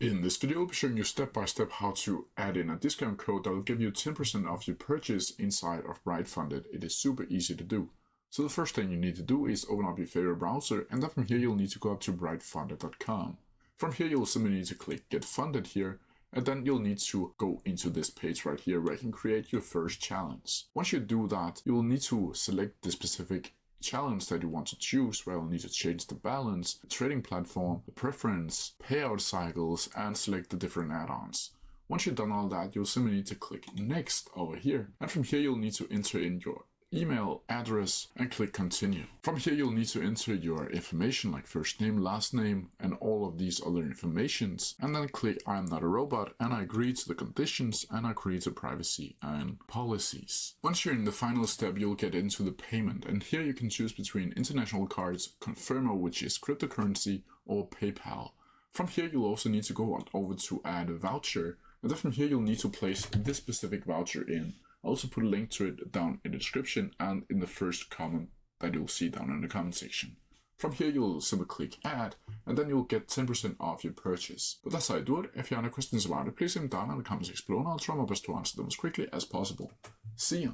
In this video, I'll be showing you step by step how to add in a discount code that will give you 10% off your purchase inside of Brightfunded. It is super easy to do. So the first thing you need to do is open up your favorite browser, and then from here you'll need to go up to brightfunded.com. From here you'll simply need to click Get Funded here, and then you'll need to go into this page right here where you can create your first challenge. Once you do that, you will need to select the specific challenge that you want to choose, where you'll need to change the balance, the trading platform, the preference, payout cycles, and select the different add-ons. Once you've done all that, you'll simply need to click Next over here. And from here, you'll need to enter in your email address and click Continue. From here, you'll need to enter your information like first name, last name, and all of these other informations. And then click I am not a robot, and I agree to the conditions, and I agree to privacy and policies. Once you're in the final step, you'll get into the payment. And here you can choose between international cards, Confirmo, which is cryptocurrency, or PayPal. From here, you'll also need to go on over to add a voucher. And then from here, you'll need to place this specific voucher in. I'll also put a link to it down in the description and in the first comment that you'll see down in the comment section. From here, you'll simply click Add, and then you'll get 10% off your purchase. But that's how I do it. If you have any questions about it, please leave them down in the comment section below, and I'll try my best to answer them as quickly as possible. See ya!